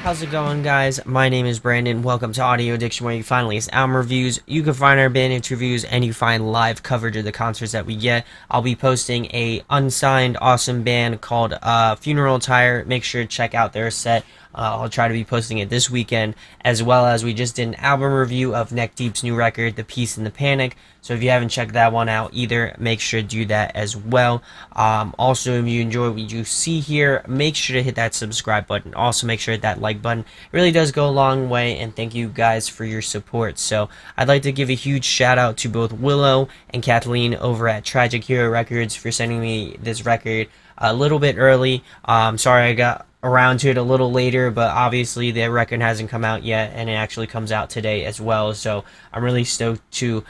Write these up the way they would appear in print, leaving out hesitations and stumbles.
How's it going, guys? My name is Brandon. Welcome to Audio Addiction, where you find latest album reviews. You can find our band interviews, and you find live coverage of the concerts that we get. I'll be posting a unsigned awesome band called Funeral Attire. Make sure to check out their set. I'll try to be posting it this weekend, as well as we just did an album review of Neck Deep's new record, The Peace and the Panic. So if you haven't checked that one out either, make sure to do that as well. Also, if you enjoy what you see here, make sure to hit that subscribe button. Also, make sure to hit that like button. It really does go a long way, and thank you guys for your support. So I'd like to give a huge shout out to both Willow and Kathleen over at Tragic Hero Records for sending me this record a little bit early. Sorry I got around to it a little later, but obviously the record hasn't come out yet, and it actually comes out today as well. So I'm really stoked to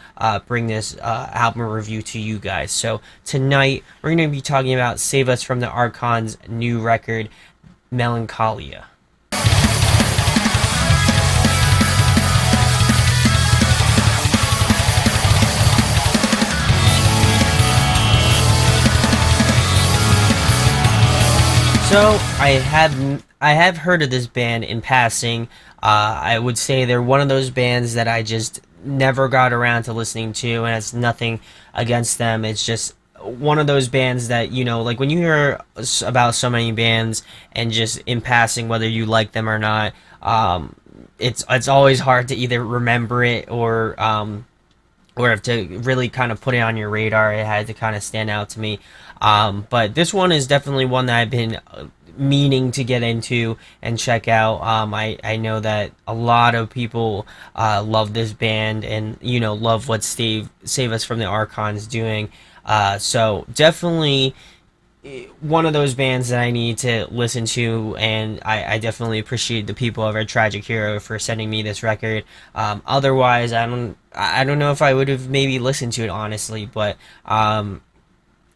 bring this album review to you guys. So tonight we're going to be talking about Save Us from the Archon's new record, Melancholia. So I have heard of this band in passing. I would say they're one of those bands that I just never got around to listening to, and it's nothing against them. It's just one of those bands that, you know, like when you hear about so many bands and just in passing, whether you like them or not, it's always hard to either remember it or if to really kind of put it on your radar. It had to kind of stand out to me. But this one is definitely one that I've been meaning to get into and check out. I know that a lot of people love this band and, you know, love what Save Us from the Archon's doing. So definitely one of those bands that I need to listen to, and I definitely appreciate the people over at Tragic Hero for sending me this record. Otherwise, I don't know if I would have maybe listened to it, honestly, but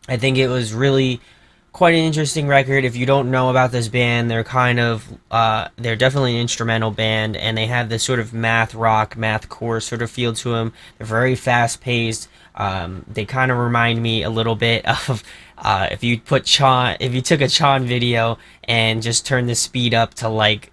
I think it was really quite an interesting record. If you don't know about this band, they're definitely an instrumental band, and they have this sort of math rock, mathcore sort of feel to them. They're very fast paced. They kind of remind me a little bit of if you took a Chon video and just turned the speed up to like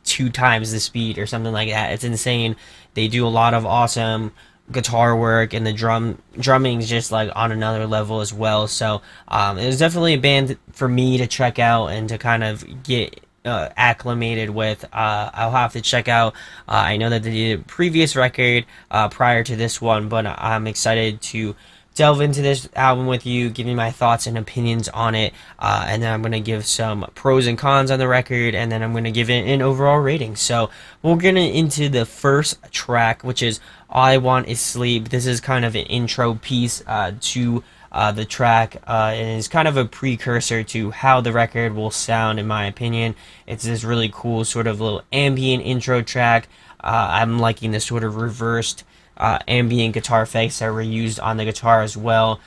2 times the speed or something like that. It's insane. They do a lot of awesome guitar work, and the drumming is just like on another level as well. So it was definitely a band for me to check out and to kind of get acclimated with. I'll have to check out. I know that they did a previous record prior to this one, but I'm excited to delve into this album with you, giving my thoughts and opinions on it, and then I'm going to give some pros and cons on the record, and then I'm going to give it an overall rating. So we'll get into the first track, which is All I Want Is Sleep. This is kind of an intro piece to the track, and is kind of a precursor to how the record will sound, in my opinion. It's this really cool sort of little ambient intro track. I'm liking this sort of reversed ambient guitar effects that were used on the guitar as well.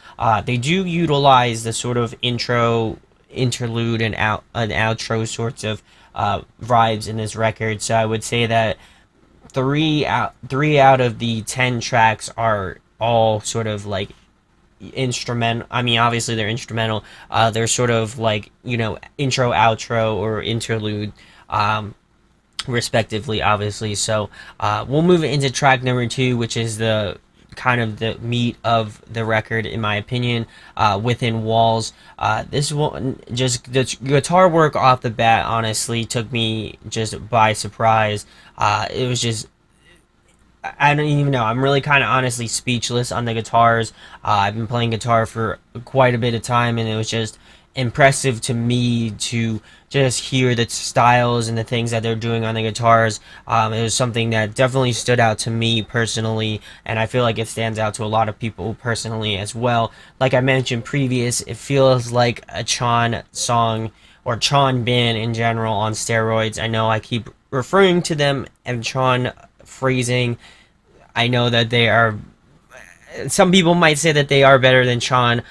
They do utilize the sort of intro, interlude, and outro sorts of vibes in this record. So I would say that three out of the 10 tracks are all sort of like instrumental. I mean, obviously they're instrumental. They're sort of like, you know, intro, outro, or interlude, respectively, obviously. So we'll move into track number 2, which is the kind of the meat of the record, in my opinion, Within Walls. This one, just the guitar work off the bat, honestly took me just by surprise. It was just, I don't even know. I'm really kind of honestly speechless on the guitars. I've been playing guitar for quite a bit of time, and it was just impressive to me to just hear the styles and the things that they're doing on the guitars. It was something that definitely stood out to me personally, and I feel like it stands out to a lot of people personally as well. Like I mentioned previous, it feels like a Chon song, or Chon band in general, on steroids. I know I keep referring to them and Chon phrasing. I know that they are, some people might say that they are better than Chon,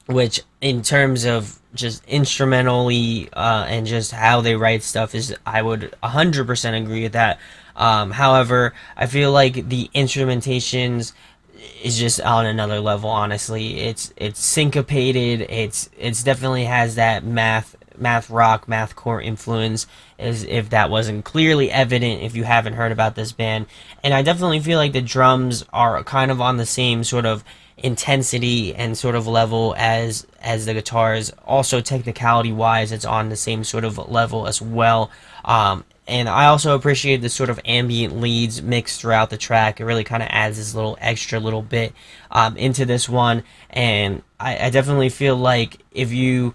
which in terms of just instrumentally and just how they write stuff, is, I would 100% agree with that. However, I feel like the instrumentations is just on another level. Honestly, it's syncopated. It's definitely has that math rock, mathcore influence, as if that wasn't clearly evident if you haven't heard about this band. And I definitely feel like the drums are kind of on the same sort of intensity and sort of level as the guitars. Also, technicality wise, it's on the same sort of level as well. And I also appreciate the sort of ambient leads mixed throughout the track. It really kind of adds this little extra little bit into this one. And I definitely feel like if you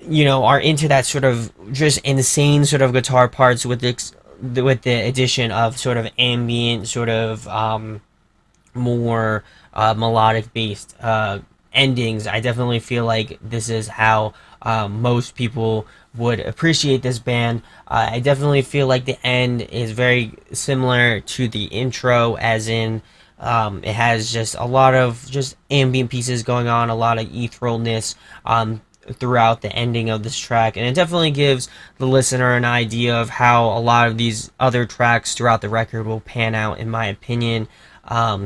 are into that sort of just insane sort of guitar parts with the addition of sort of ambient sort of more melodic based endings, I definitely feel like this is how most people would appreciate this band. I definitely feel like the end is very similar to the intro, as in it has just a lot of just ambient pieces going on, a lot of etherealness throughout the ending of this track, and it definitely gives the listener an idea of how a lot of these other tracks throughout the record will pan out, in my opinion.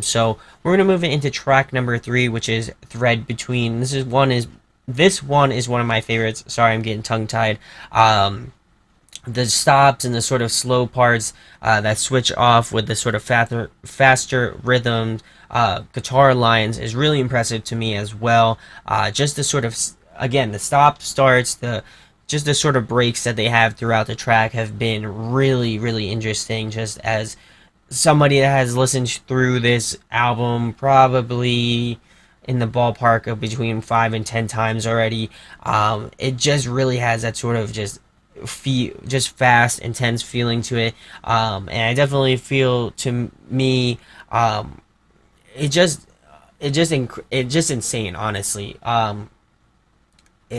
So we're gonna move it into track number 3, which is Thread Between. This one is one of my favorites. Sorry, I'm getting tongue tied. The stops and the sort of slow parts that switch off with the sort of faster rhythms, guitar lines is really impressive to me as well. Just the sort of again the stop starts, the just the sort of breaks that they have throughout the track have been really interesting. Just as somebody that has listened through this album probably in the ballpark of between 5 and 10 times already, it just really has that sort of just fast, intense feeling to it. And I definitely feel to me, it just it just insane, honestly.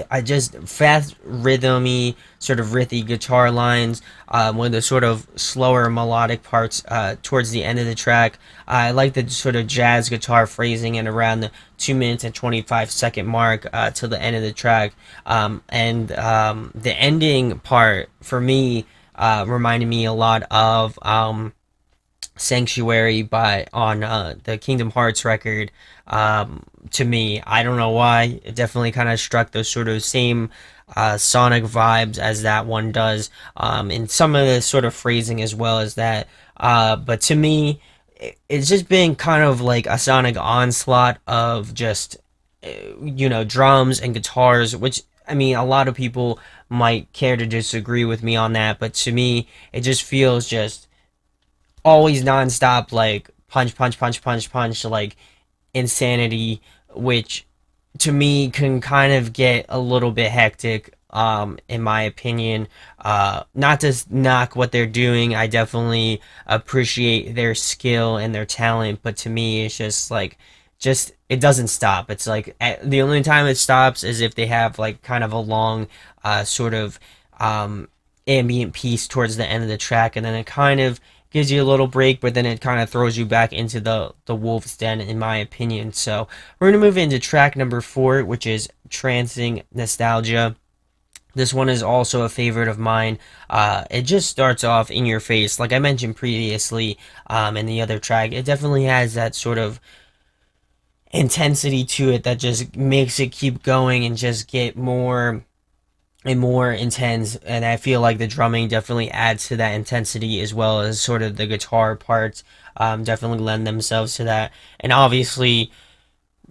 I just fast rhythmy sort of rithy guitar lines with the sort of slower melodic parts towards the end of the track. I like the sort of jazz guitar phrasing at around the 2 minutes and 25 second mark till the end of the track. And the ending part for me reminded me a lot of Sanctuary by on the Kingdom Hearts record. To me, I don't know why. It definitely kind of struck those sort of same sonic vibes as that one does, and some of the sort of phrasing as well as that. But to me, it's just been kind of like a sonic onslaught of just drums and guitars, which I mean, a lot of people might care to disagree with me on that, but to me, it just feels just always nonstop, like punch, punch, punch, punch, punch, like insanity, which to me can kind of get a little bit hectic. In my opinion, not to knock what they're doing, I definitely appreciate their skill and their talent, but to me, it's just like, just it doesn't stop. It's like the only time it stops is if they have like kind of a long, sort of ambient piece towards the end of the track, and then it kind of gives you a little break, but then it kind of throws you back into the wolf's den, in my opinion. So we're gonna move into track number 4, which is Trancing Nostalgia. This one is also a favorite of mine. It just starts off in your face, like I mentioned previously, in the other track. It definitely has that sort of intensity to it that just makes it keep going and just get more and more intense, and I feel like the drumming definitely adds to that intensity, as well as sort of the guitar parts definitely lend themselves to that. And obviously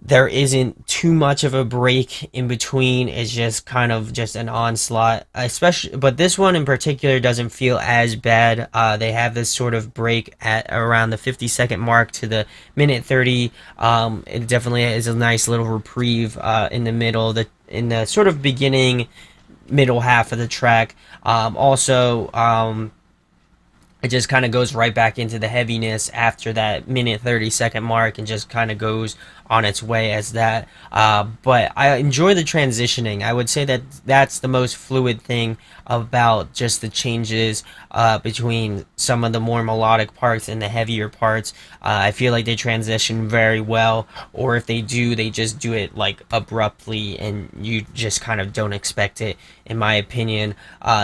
there isn't too much of a break in between. It's just kind of just an onslaught, especially, but this one in particular doesn't feel as bad. They have this sort of break at around the 50 second mark to the minute 30. It definitely is a nice little reprieve in the middle, in the sort of beginning middle half of the track. It just kind of goes right back into the heaviness after that minute 30 second mark, and just kind of goes on its way as that. But I enjoy the transitioning. I would say that that's the most fluid thing about just the changes between some of the more melodic parts and the heavier parts. I feel like they transition very well, or if they do, they just do it like abruptly, and you just kind of don't expect it, in my opinion.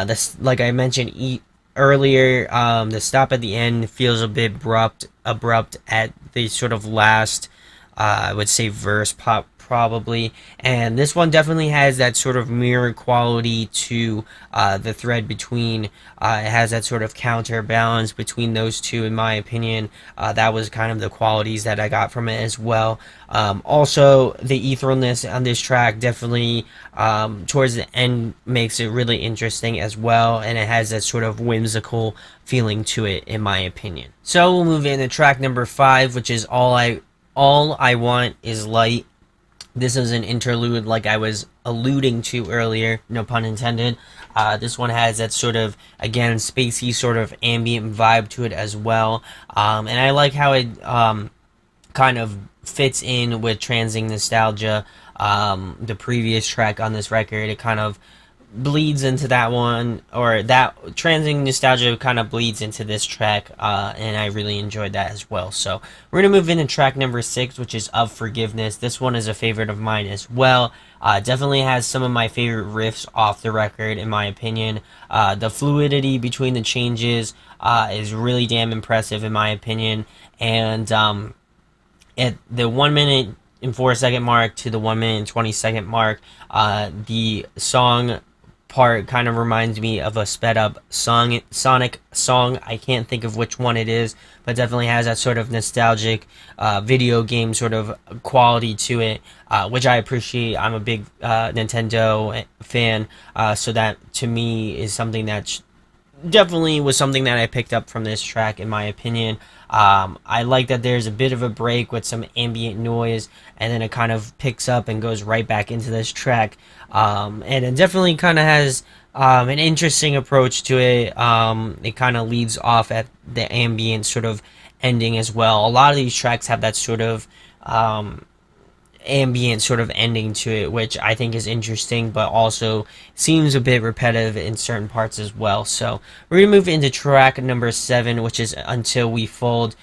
This, like I mentioned, earlier. The stop at the end feels a bit abrupt at the sort of last, I would say, verse pop probably, and this one definitely has that sort of mirror quality to the thread between. It has that sort of counterbalance between those two, in my opinion. That was kind of the qualities that I got from it as well. Also, the etherealness on this track definitely towards the end makes it really interesting as well, and it has that sort of whimsical feeling to it, in my opinion. So we'll move into track number 5, which is all I Want Is Light. This is an interlude, like I was alluding to earlier, no pun intended. This one has that sort of, again, spacey sort of ambient vibe to it as well. And I like how it kind of fits in with Trancing Nostalgia, the previous track on this record. It kind of bleeds into that one, or that Trancing Nostalgia kind of bleeds into this track, and I really enjoyed that as well. So we're gonna move into track number 6, which is Of Forgiveness. This one is a favorite of mine as well. Definitely has some of my favorite riffs off the record, in my opinion. The fluidity between the changes is really damn impressive, in my opinion. And at the 1 minute and 4 second mark to the 1 minute and 20 second mark, the song part kind of reminds me of a sped up Sonic song. I can't think of which one it is, but definitely has that sort of nostalgic video game sort of quality to it, which I appreciate. I'm a big Nintendo fan, so that to me is something that definitely was something that I picked up from this track, in my opinion. I like that there's a bit of a break with some ambient noise, and then it kind of picks up and goes right back into this track. And it definitely kind of has an interesting approach to it. It kind of leads off at the ambient sort of ending as well. A lot of these tracks have that sort of ambient sort of ending to it, which I think is interesting, but also seems a bit repetitive in certain parts as well. So we're gonna move into track number 7, which is Until We Fold.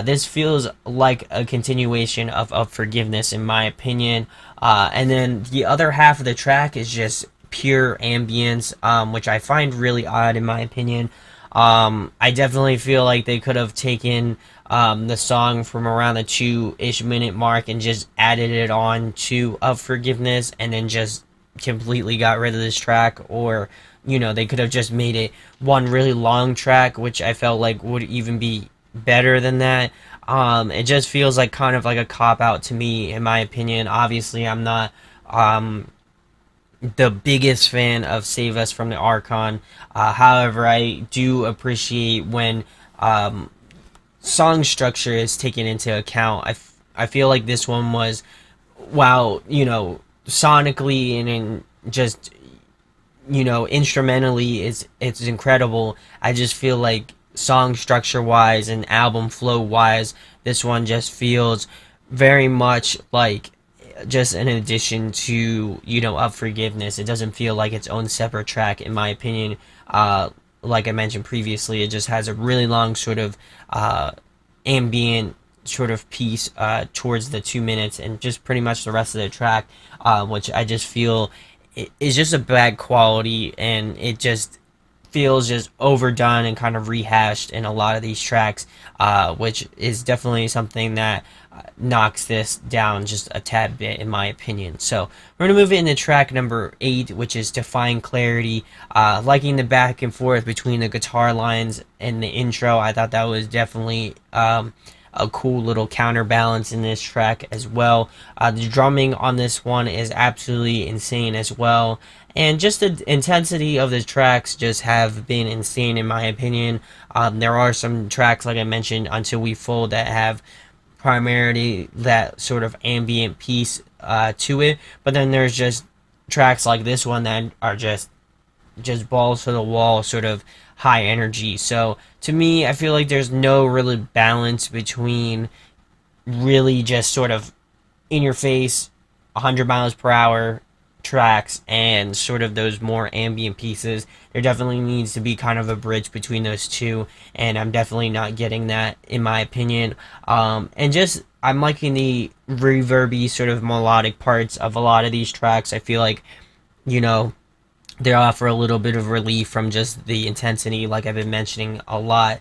This feels like a continuation of Forgiveness, in my opinion. And then the other half of the track is just pure ambience, which I find really odd, in my opinion. I definitely feel like they could have taken the song from around the 2-ish minute mark and just added it on to Of Forgiveness, and then just completely got rid of this track. Or, they could have just made it one really long track, which I felt like would even be better than that. It just feels like kind of like a cop out to me, in my opinion. Obviously, I'm not the biggest fan of Save Us from the Archon. However, I do appreciate when song structure is taken into account. I feel like this one was, while, sonically and in just, instrumentally, it's incredible. I just feel like song structure wise and album flow wise, this one just feels very much like just an addition to, Of Forgiveness. It doesn't feel like its own separate track, in my opinion. Like I mentioned previously, it just has a really long sort of ambient sort of piece towards the 2 minutes, and just pretty much the rest of the track, which I just feel is just a bad quality, and it just feels just overdone and kind of rehashed in a lot of these tracks, which is definitely something that knocks this down just a tad bit, in my opinion. So we're going to move into track number 8, which is Define Clarity. Liking the back and forth between the guitar lines and the intro. I thought that was definitely a cool little counterbalance in this track as well. The drumming on this one is absolutely insane as well. And just the intensity of the tracks just have been insane, in my opinion. There are some tracks, like I mentioned, Until We Fold, that have primarily that sort of ambient piece to it. But then there's just tracks like this one that are just balls to the wall, sort of high energy. So to me, I feel like there's no really balance between really just sort of in your face, 100 miles per hour tracks and sort of those more ambient pieces. There definitely needs to be kind of a bridge between those two, and I'm definitely not getting that, in my opinion. And just, I'm liking the reverby sort of melodic parts of a lot of these tracks. I feel like, They offer a little bit of relief from just the intensity, like I've been mentioning a lot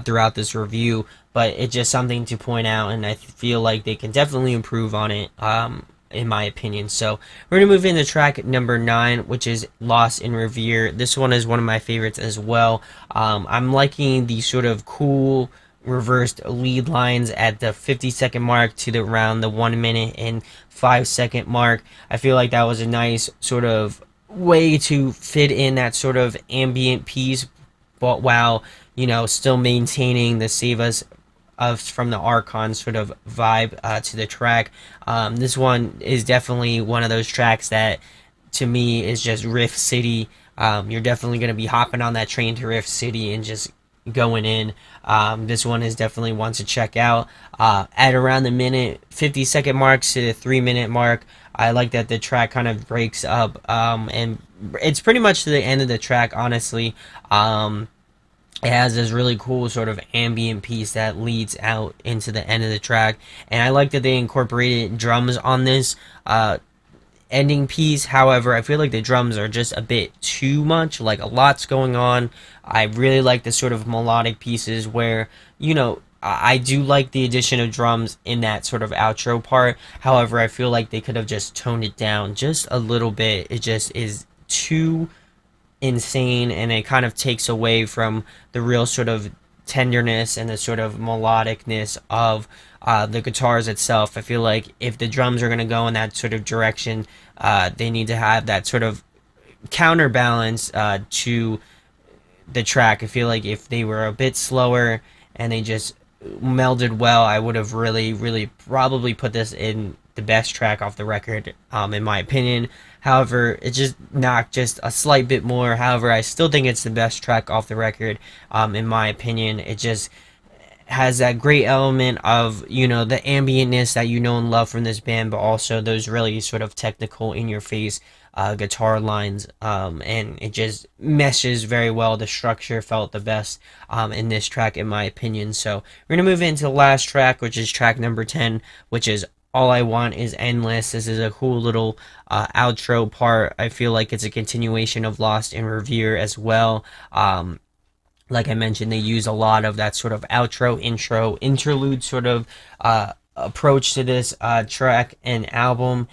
throughout this review. But it's just something to point out, and I feel like they can definitely improve on it, in my opinion. So we're gonna move into track number 9, which is "Lost in Reverie." This one is one of my favorites as well. I'm liking the sort of cool reversed lead lines at the 50-second mark to the around the 1 minute and 5 second mark. I feel like that was a nice sort of way to fit in that sort of ambient piece, but while still maintaining the save us from the Archon sort of vibe to the track. This one is definitely one of those tracks that to me is just Rift City. You're definitely going to be hopping on that train to Rift City and just going in. This one is definitely one to check out. At around the minute 50-second marks to the 3 minute mark, I like that the track kind of breaks up, and it's pretty much to the end of the track, honestly. It has this really cool sort of ambient piece that leads out into the end of the track, and I like that they incorporated drums on this ending piece. However, I feel like the drums are just a bit too much, like a lot's going on. I really like the sort of melodic pieces where, I do like the addition of drums in that sort of outro part. However, I feel like they could have just toned it down just a little bit. It just is too insane, and it kind of takes away from the real sort of tenderness and the sort of melodicness of the guitars itself. I feel like if the drums are going to go in that sort of direction, they need to have that sort of counterbalance to the track. I feel like if they were a bit slower and they just melded well, I would have really, really probably put this in the best track off the record, in my opinion. However, it just knocked just a slight bit more. However, I still think it's the best track off the record, in my opinion. It just has that great element of, the ambientness that you know and love from this band, but also those really sort of technical, in your face guitar lines, and it just meshes very well. The structure felt the best in this track, in my opinion. So we're gonna move into the last track, which is track number 10, which is "All I Want Is Endless." This is a cool little outro part. I feel like it's a continuation of "Lost in Reverie" as well. Like I mentioned, they use a lot of that sort of outro, intro, interlude sort of approach to this track and album,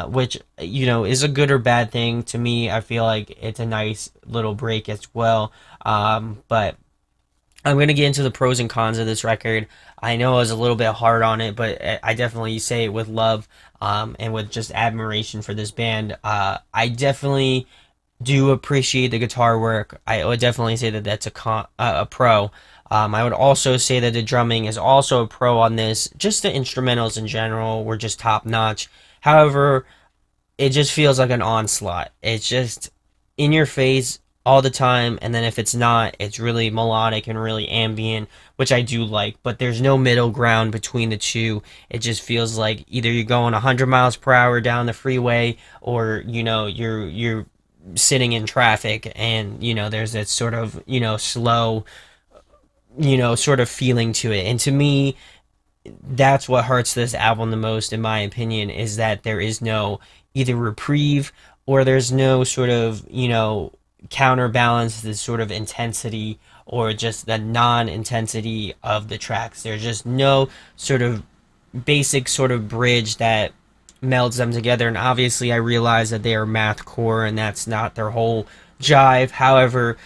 which, is a good or bad thing to me. I feel like it's a nice little break as well. But I'm going to get into the pros and cons of this record. I know I was a little bit hard on it, but I definitely say it with love, and with just admiration for this band. I definitely do appreciate the guitar work. I would definitely say that that's a pro. I would also say that the drumming is also a pro on this. Just the instrumentals in general were just top notch. However, it just feels like an onslaught. It's just in your face all the time, and then if it's not, it's really melodic and really ambient, which I do like. But there's no middle ground between the two. It just feels like either you're going 100 miles per hour down the freeway, or you're sitting in traffic, and there's that sort of slow sort of feeling to it. And to me, that's what hurts this album the most, in my opinion, is that there is no either reprieve, or there's no sort of counterbalance this sort of intensity, or just the non-intensity of the tracks. There's just no sort of basic sort of bridge that melds them together. And obviously I realize that they are mathcore and that's not their whole jive. However,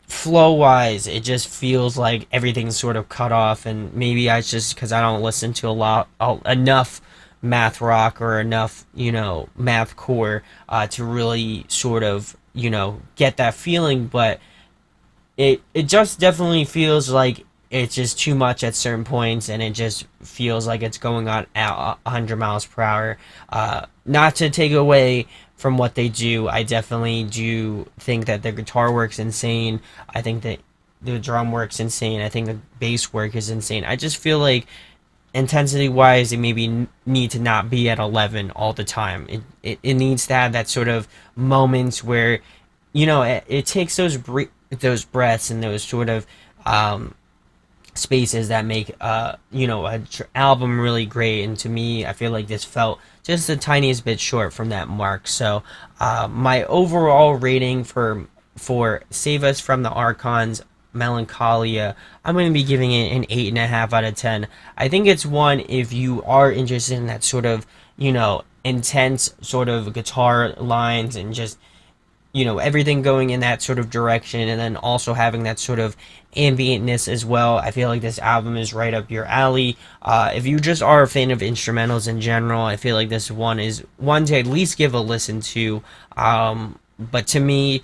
flow wise, it just feels like everything's sort of cut off, and maybe I just, because I don't listen to enough math rock or enough math core to really sort of get that feeling. But it just definitely feels like it's just too much at certain points, and it just feels like it's going on at 100 miles per hour. Not to take away from what they do, I definitely do think that the guitar work's insane. I think that the drum work's insane. I think the bass work is insane. I just feel like intensity wise, they maybe need to not be at 11 all the time. It needs to have that sort of moments where it takes those breaths and those sort of spaces that make album really great. And to me, I feel like this felt just the tiniest bit short from that mark. So my overall rating for Save Us from the Archon's Melancholia, I'm going to be giving it an 8.5 out of 10. I think it's one, if you are interested in that sort of intense sort of guitar lines and just everything going in that sort of direction, and then also having that sort of ambientness as well. I feel like this album is right up your alley. If you just are a fan of instrumentals in general, I feel like this one is one to at least give a listen to. But to me,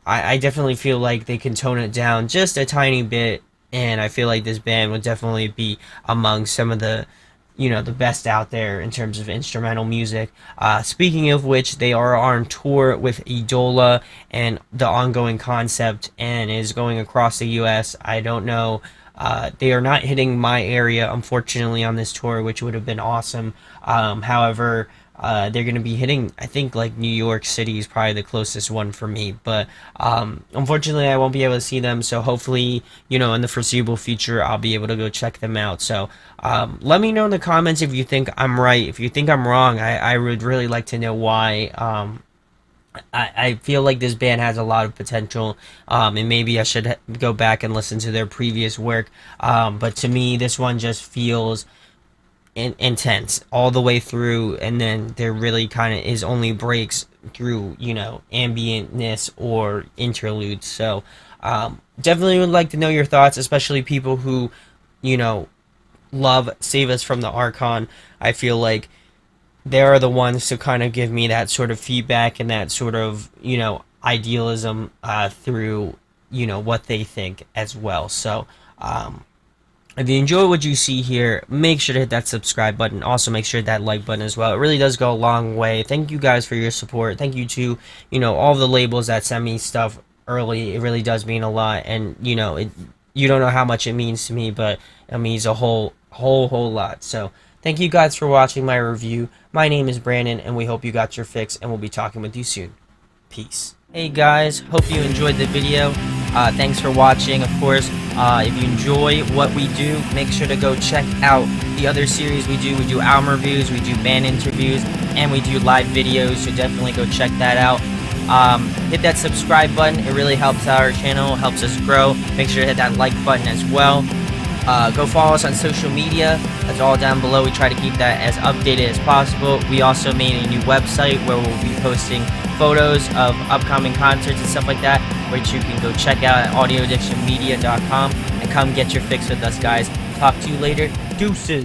I definitely feel like they can tone it down just a tiny bit, and I feel like this band would definitely be among some of the the best out there in terms of instrumental music. Speaking of which, they are on tour with Eidola and the ongoing concept, and is going across the U.S. I don't know. They are not hitting my area, unfortunately, on this tour, which would have been awesome. However, they're going to be hitting, I think, like New York City is probably the closest one for me. But unfortunately, I won't be able to see them. So hopefully, in the foreseeable future, I'll be able to go check them out. So let me know in the comments if you think I'm right. If you think I'm wrong, I would really like to know why. I feel like this band has a lot of potential, and maybe I should go back and listen to their previous work. But to me, this one just feels intense all the way through, and then there really kind of is only breaks through ambientness or interludes. So definitely would like to know your thoughts, especially people who love Save Us from the Archon. I feel like they are the ones to kind of give me that sort of feedback and that sort of idealism through what they think as well. So if you enjoy what you see here, make sure to hit that subscribe button. Also, make sure to hit that like button as well. It really does go a long way. Thank you guys for your support. Thank you to, all the labels that send me stuff early. It really does mean a lot. And, you don't know how much it means to me, but it means a whole lot. So, thank you guys for watching my review. My name is Brandon, and we hope you got your fix, and we'll be talking with you soon. Peace. Hey guys, hope you enjoyed the video. Thanks for watching. Of course, if you enjoy what we do, make sure to go check out the other series we do. We do album reviews, we do band interviews, and we do live videos, so definitely go check that out. Hit that subscribe button. It really helps out our channel, helps us grow. Make sure to hit that like button as well. Go follow us on social media. That's all down below. We try to keep that as updated as possible. We also made a new website where we'll be posting photos of upcoming concerts and stuff like that, which you can go check out at audioaddictionmedia.com, and come get your fix with us, guys. Talk to you later. Deuces.